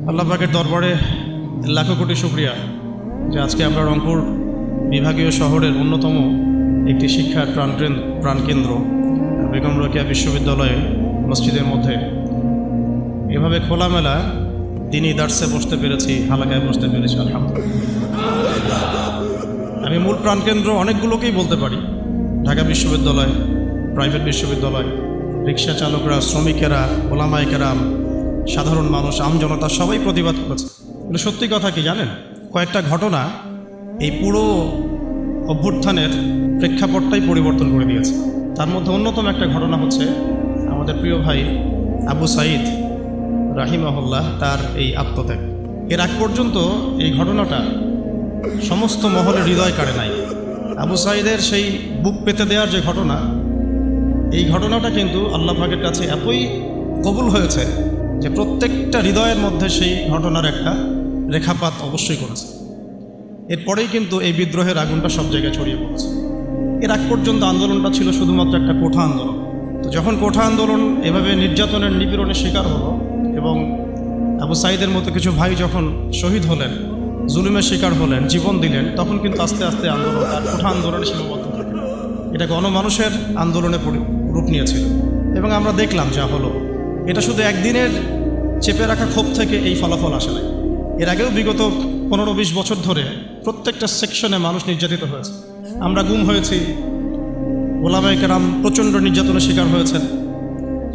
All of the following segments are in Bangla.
আল্লাহ পাকের দরবারে লাখো কোটি শুকরিয়া যে আজকে আমরা রংপুর বিভাগীয় শহরের অন্যতম একটি শিক্ষার প্রাণকেন্দ্র বেগম রোকেয়া বিশ্ববিদ্যালয়ে মসজিদের মধ্যে এভাবে খোলামেলা দিনই দার্সে বসতে পেরেছি, হালাকায় বসতে পেরেছি, আলহামদুলিল্লাহ। আমি মূল প্রাণকেন্দ্র অনেকগুলোকেই বলতে পারি, ঢাকা বিশ্ববিদ্যালয়, প্রাইভেট বিশ্ববিদ্যালয়, রিক্সা চালকরা, শ্রমিকেরা, ওলামায়ে কেরাম, সাধারণ মানুষ, আমজনতা সবাই প্রতিবাদ করেছে। কিন্তু সত্যি কথা কি জানেন, কয়েকটা ঘটনা এই পুরো অভ্যুত্থানের প্রেক্ষাপটটাই পরিবর্তন করে দিয়েছে। তার মধ্যে অন্যতম একটা ঘটনা হচ্ছে আমাদের প্রিয় ভাই আবু সাঈদ রাহিমাহুল্লাহ তার এই আত্মত্যাগ। এর আগ পর্যন্ত এই ঘটনাটা সমস্ত মহলের হৃদয় কাড়ে নাই। আবু সাঈদের সেই বুক পেতে দেওয়ার যে ঘটনা, এই ঘটনাটা কিন্তু আল্লাহ পাকের কাছে এতই কবুল হয়েছে যে প্রত্যেকটা হৃদয়ের মধ্যে সেই ঘটনার একটা রেখাপাত অবশ্যই করেছে। এরপরেই কিন্তু এই বিদ্রোহের আগুনটা সব জায়গায় ছড়িয়ে পড়েছে। এর আগ পর্যন্ত আন্দোলনটা ছিল শুধুমাত্র একটা কোঠা আন্দোলন। তো যখন কোঠা আন্দোলন এভাবে নির্যাতনের নিপীড়নের শিকার হলো এবং আবু সাঈদের মতো কিছু ভাই যখন শহীদ হলেন, জুলুমের শিকার হলেন, জীবন দিলেন, তখন কিন্তু আস্তে আস্তে আন্দোলন আর কোঠা আন্দোলনে সীমাবদ্ধ থাকে, এটা গণমানুষের আন্দোলনে রূপ নিয়েছিল। এবং আমরা দেখলাম যা হলো, এটা শুধু একদিনের চেপে রাখা ক্ষোভ থেকে এই ফলাফল আসে নাই। এর আগেও বিগত 15-20 বছর ধরে প্রত্যেকটা সেকশনে মানুষ নির্যাতিত হয়েছে। আমরা গুম হয়েছি, ওলামায়ে কেরাম প্রচণ্ড নির্যাতনের শিকার হয়েছেন,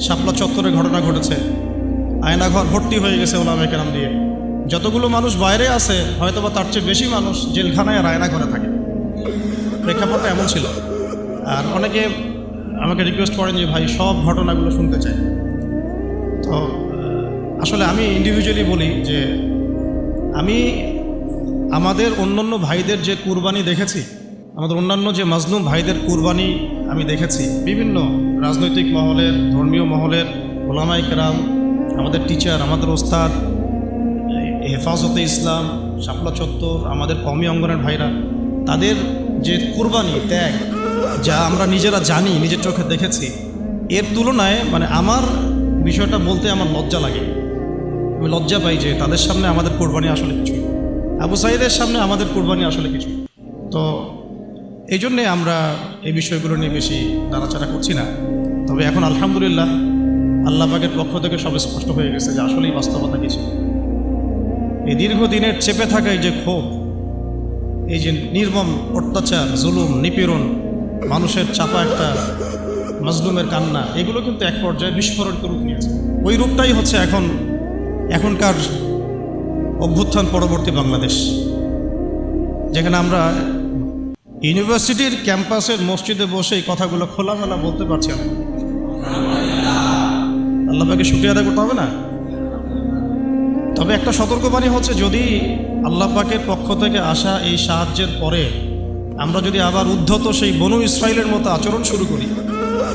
শাপলা চত্বরে ঘটনা ঘটেছে, আয়নাঘর ভর্তি হয়ে গেছে ওলামায়ে কেরাম দিয়ে। যতগুলো মানুষ বাইরে আছে হয়তোবা তার চেয়ে বেশি মানুষ জেলখানায় আর আয়নাঘরে থাকে। প্রেক্ষাপটটা এমন ছিল। আর অনেকে আমাকে রিকোয়েস্ট করেন যে ভাই সব ঘটনাগুলো শুনতে চাই। তো আসলে আমি ইন্ডিভিজুয়ালি বলি যে আমি আমাদের অন্যান্য ভাইদের যে কুরবানি দেখেছি, আমাদের অন্যান্য যে মাজলুম ভাইদের কুরবানি আমি দেখেছি, বিভিন্ন রাজনৈতিক মহলের, ধর্মীয় মহলের, ওলামায়ে কেরাম, আমাদের টিচার, আমাদের ওস্তাদ, হেফাজতে ইসলাম, শাপলা চত্বর, আমাদের কওমি অঙ্গনের ভাইরা, তাদের যে কুরবানি, ত্যাগ, যা আমরা নিজেরা জানি, নিজের চোখে দেখেছি, এর তুলনায় মানে আমার বিষয়টা বলতে আমার লজ্জা লাগে। আমি লজ্জা পাই যে তাদের সামনে আমাদের কোরবানি আসলে কিছুই, আবু সাঈদের সামনে আমাদের কোরবানি আসলে কিছু। তো এই জন্যে আমরা এই বিষয়গুলো নিয়ে বেশি নাড়াচাড়া করছি না। তবে এখন আলহামদুলিল্লাহ আল্লাহ পাকের পক্ষ থেকে সব স্পষ্ট হয়ে গেছে যে আসলেই বাস্তবতা কিছু। এই দীর্ঘদিনের চেপে থাকা এই যে ক্ষোভ, এই যে নির্মম অত্যাচার, জুলুম, নিপীড়ন, মানুষের চাপা একটা মাজলুমের কান্না, এগুলো কিন্তু এক পর্যায়ে বিস্ফোরণিত রূপ নিয়েছে। ওই রূপটাই হচ্ছে এখনকার অভ্যুত্থান পরবর্তী বাংলাদেশ, যেখানে আমরা ইউনিভার্সিটির ক্যাম্পাসের মসজিদে বসে এই কথাগুলো খোলামেলা বলতে পারছি না। আল্লাহ পাকে শুকরিয়া আদায় করতে হবে না? তবে একটা সতর্কবাণী হচ্ছে, যদি আল্লাহ পাকের পক্ষ থেকে আসা এই সাহায্যের পরে আমরা যদি আবার উদ্ধত সেই বনু ইসরাইলের মতো আচরণ শুরু করি,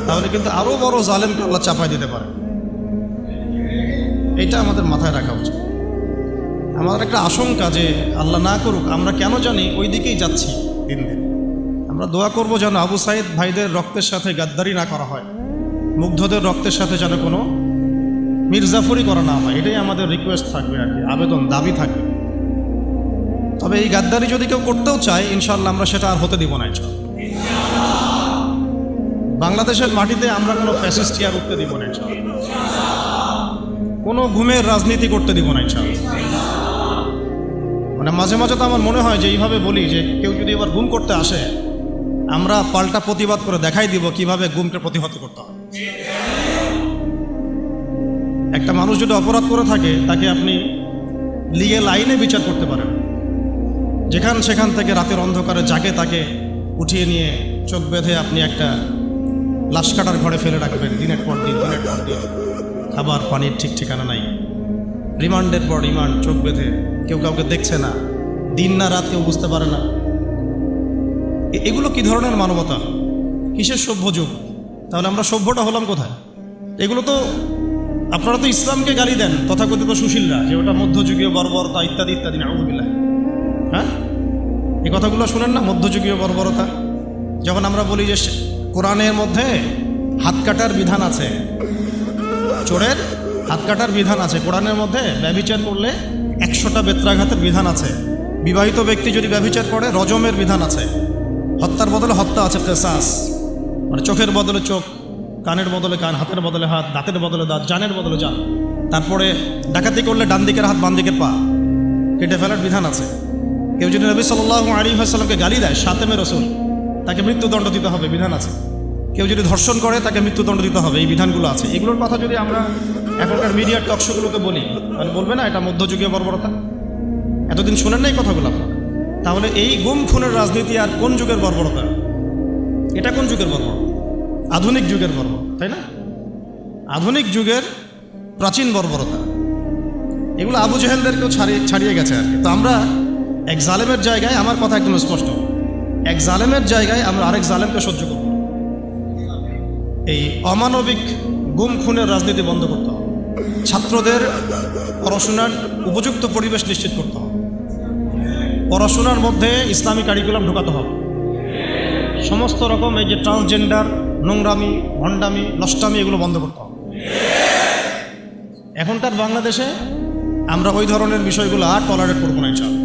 তাহলে কিন্তু আরও বড় জালেমকে আল্লাহ চাপায় দিতে পারে। এটা আমাদের মাথায় রাখা উচিত। আমাদের একটা আশঙ্কা যে আল্লাহ না করুক, আমরা কেন জানি ওই দিকেই যাচ্ছি দিন দিন। আমরা দোয়া করব যেন আবু সাঈদ ভাইদের রক্তের সাথে গাদ্দারি না করা হয়, মুগ্ধদের রক্তের সাথে যেন কোনো মির্জাফরি করা না হয়। এটাই আমাদের রিকোয়েস্ট থাকবে আর কি, আবেদন, দাবি থাকবে। তবে এই গাদ্দারি যদি কেউ করতেও চায়, ইনশাআল্লাহ আমরা সেটা আর হতে দিব না। বাংলাদেশের মাটিতে আমরা কোনো ফ্যাসিস্ট আর উঠতে দিব না, কোনো ঘুমের রাজনীতি করতে দিব না ইনশাআল্লাহ। মানে মাঝে মাঝে তো আমার মনে হয় যে এইভাবে বলি যে কেউ যদি এবার গুম করতে আসে, আমরা পাল্টা প্রতিবাদ করে দেখাই দিব কিভাবে গুমকে প্রতিহত করতে হয়। একটা মানুষ যদি অপরাধ করে থাকে, তাকে আপনি লিগ্যাল আইনে বিচার করতে পারেন। সেখান থেকে রাতের অন্ধকারে যাকে তাকে উঠিয়ে নিয়ে চোখ বেঁধে আপনি একটা লাশ কাটার ঘরে ফেলে রাখবেন দিনের পর দিন, খাবার পানির ঠিক ঠিকানা নাই, রিমান্ডের পর রিমান্ড, চোখ বেঁধে, কেউ কাউকে দেখছে না, দিন না রাত কেউ বুঝতে পারে না। এগুলো কি ধরনের মানবতা? কিসের সভ্য যুগ? তাহলে আমরা সভ্যটা হলাম কোথায়? এগুলো তো আপনারা তো ইসলামকে গালি দেন তথাকথিত সুশীলরা, যে ওটা মধ্যযুগীয় বর্বরতা ইত্যাদি ইত্যাদি, নাউযুবিল্লাহ। হ্যাঁ, এই কথাগুলো শুনেন না, মধ্যযুগীয় বর্বরতা। যখন আমরা বলি যে কোরআনের মধ্যে হাত কাটার বিধান আছে, চোরের হাত কাটার বিধান আছে কোরআনের মধ্যে। ব্যভিচার করলে 100টা বেত্রাঘাতের বিধান আছে। বিবাহিত ব্যক্তি যদি ব্যভিচার করে রজমের বিধান আছে। হত্যার বদলে হত্যা আছে, কিসাস, মানে চোখের বদলে চোখ, কানের বদলে কান, হাতের বদলে হাত, দাঁতের বদলে দাঁত, জানের বদলে জান। তারপরে ডাকাতি করলে ডান দিকের হাত বাম দিকের পা কেটে ফেলার বিধান আছে। কেউ যদি নবী সাল্লাল্লাহু আলাইহি ওয়াসাল্লামকে গালি দেয়, শাতেমে রাসূল, তাকে মৃত্যুদণ্ড দিতে হবে, বিধান আছে। কেউ যদি ধর্ষণ করে তাকে মৃত্যুদণ্ড দিতে হবে, এই বিধানগুলো আছে। এগুলোর কথা যদি আমরা এখনকার মিডিয়ার টকশোগুলোকে বলি, তাহলে বলবে না এটা মধ্যযুগীয় বর্বরতা? এতদিন শোনেন না এই কথাগুলো আপনারা? তাহলে এই গুম খুনের রাজনীতি আর কোন যুগের বর্বরতা? এটা কোন যুগের বর্বরতা? আধুনিক যুগের বর্বরতা, তাই না? আধুনিক যুগের প্রাচীন বর্বরতা। এগুলো আবু জেহেলদেরকেও ছাড়িয়ে গেছে আর কি। তো আমরা এক জালেমের জায়গায়, আমার কথা একদম স্পষ্ট, এক জালেমের জায়গায় আমরা আরেক জালেমকে সহ্য করব। এই অমানবিক গুম খুনের রাজনীতি বন্ধ করতে হবে। ছাত্রদের পড়াশোনার উপযুক্ত পরিবেশ নিশ্চিত করতে হবে। পড়াশোনার মধ্যে ইসলামী কারিকুলাম ঢোকাতে হবে। সমস্ত রকম এই যে ট্রান্সজেন্ডার, নোংরামি, ভণ্ডামি, নষ্টামি, এগুলো বন্ধ করতে হবে। এখনকার বাংলাদেশে আমরা ওই ধরনের বিষয়গুলো আর টলারেট করবো না ইনশাআল্লাহ।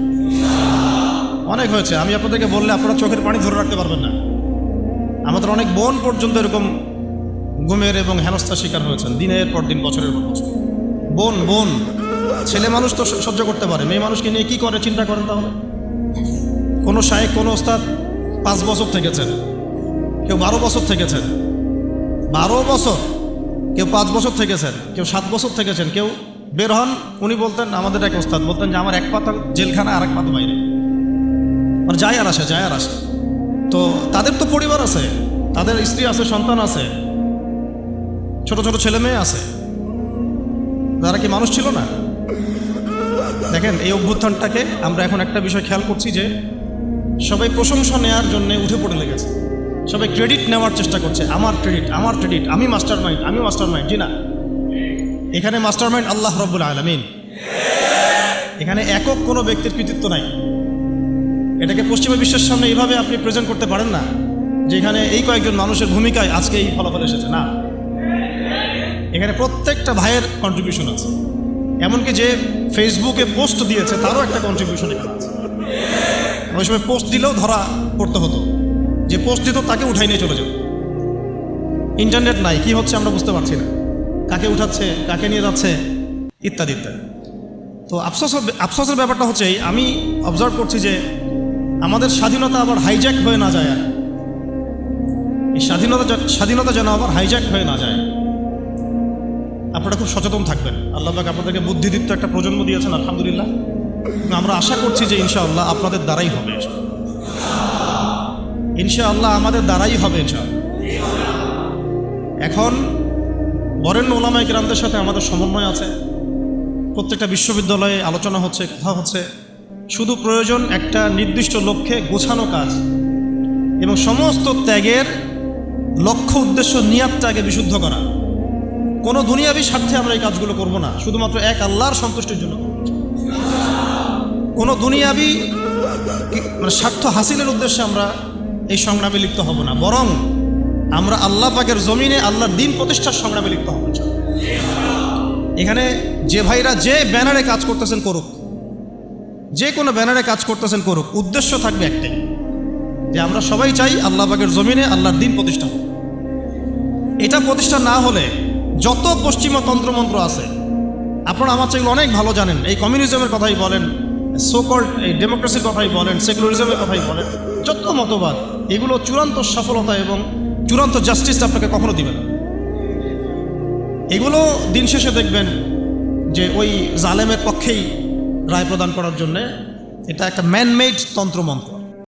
অনেক হয়েছে, আমি আপনাদেরকে বললে আপনারা চোখের পানি ধরে রাখতে পারবেন না। আমাদের অনেক বোন পর্যন্ত এরকম গুমের এবং হেনস্থার শিকার হয়েছেন, দিনের পর দিন, বছরের পর বছর। বোন ছেলে মানুষ তো সহ্য করতে পারে, মেয়ে মানুষকে নিয়ে কী করে চিন্তা করেন তাহলে। কোনো শায়েখ, কোনো ওস্তাদ 5 বছর থেকেছেন, কেউ 12 বছর থেকেছেন, 12 বছর, কেউ 5 বছর থেকেছেন, কেউ 7 বছর থেকেছেন। কেউ বের হন, উনি বলতেন, আমাদের এক ওস্তাদ বলতেন যে আমার এক পাতা জেলখানা আর এক পাতা বাইরে, মানে যায় আর আসে। তো তাদের তো পরিবার আছে, তাদের স্ত্রী আছে, সন্তান আছে, ছোট ছোট ছেলে মেয়ে আছে। তারা কি মানুষ ছিল না? দেখেন এই অভ্যুত্থানটাকে আমরা এখন একটা বিষয় খেয়াল করছি যে সবাই প্রশংসা নেওয়ার জন্য উঠে পড়ে লেগেছে। সবাই ক্রেডিট নেওয়ার চেষ্টা করছে, আমার ক্রেডিট, আমি মাস্টার মাইন্ড। জি না, এখানে মাস্টার মাইন্ড আল্লাহ রাব্বুল আলামিন। এখানে একক কোনো ব্যক্তির কৃতিত্ব নাই। এটাকে পশ্চিমা বিশ্বের সামনে এইভাবে আপনি প্রেজেন্ট করতে পারেন না যে এখানে এই কয়েকজন মানুষের ভূমিকায় আজকে এই ফলাফল এসেছে, না। এখানে প্রত্যেকটা ভাইয়ের কন্ট্রিবিউশন আছে। এমনকি যে ফেসবুকে পোস্ট দিয়েছে তারও একটা কন্ট্রিবিউশন এখানে আছে। ওই সময় পোস্ট দিলেও ধরা পড়তে হতো, যে পোস্ট দিত তাকে উঠাই নিয়ে চলে যেত। ইন্টারনেট নাই, কি হচ্ছে আমরা বুঝতে পারছি না, কাকে উঠাচ্ছে, কাকে নিয়ে যাচ্ছে, ইত্যাদি ইত্যাদি। তো আফসোসের ব্যাপারটা হচ্ছে আমি অবজার্ভ করছি যে আমাদের স্বাধীনতা আবার হাইজ্যাক হয়ে না যায়। এই স্বাধীনতা যেন আবার হাইজ্যাক হয়ে না যায়। আপনারা খুব সচেতন থাকবেন। আল্লাহ পাক আপনাদেরকে বুদ্ধিদীপ্ত একটা প্রজন্ম দিয়েছেন, আলহামদুলিল্লাহ। আমরা আশা করছি যে ইনশাআল্লাহ আপনাদের দ্বারাই হবে, ইনশাআল্লাহ আমাদের দ্বারাই হবে ইনশাআল্লাহ। এখন বরেণ্য ওলামায়ে কেরামদের সাথে আমাদের সমন্বয় আছে। প্রত্যেকটা বিশ্ববিদ্যালয়ে আলোচনা হচ্ছে, কথা হচ্ছে। শুধু প্রয়োজন একটা নির্দিষ্ট লক্ষ্যে গোছানো কাজ এবং সমস্ত ত্যাগের লক্ষ্য, উদ্দেশ্য, নিয়াতটাকে বিশুদ্ধ করা। কোনো দুনিয়াবি স্বার্থে আমরা এই কাজগুলো করব না, শুধুমাত্র এক আল্লাহর সন্তুষ্টির জন্য। কোনো দুনিয়াবি স্বার্থ হাসিলের উদ্দেশ্যে আমরা এই সংগ্রামে লিপ্ত হব না, বরং আমরা আল্লাহ পাকের জমিনে আল্লাহর দ্বীন প্রতিষ্ঠার সংগ্রামে লিপ্ত হব। এখানে যে ভাইরা যে ব্যানারে কাজ করতেছেন করুক, যে কোনো ব্যানারে কাজ করতেছেন করুক, উদ্দেশ্য থাকবে একটাই, যে আমরা সবাই চাই আল্লাহ পাকের জমিনে আল্লাহর দ্বীন প্রতিষ্ঠা হোক। এটা প্রতিষ্ঠা না হলে যত পশ্চিমা তন্ত্রমন্ত্র আছে, আপনারা আমার চেয়ে অনেক ভালো জানেন, এই কমিউনিজমের কথাই বলেন, সোকল্ড এই ডেমোক্রেসির কথাই বলেন, সেকুলারিজমের কথাই বলেন, যত মতবাদ, এগুলো চূড়ান্ত সফলতা এবং চূড়ান্ত জাস্টিস আপনাকে কখনো দিবে না। এগুলো দিন শেষে দেখবেন যে ওই জালেমের পক্ষেই রায় প্রদান করার জন্যে এটা একটা ম্যানমেড তন্ত্রমন্ত্র।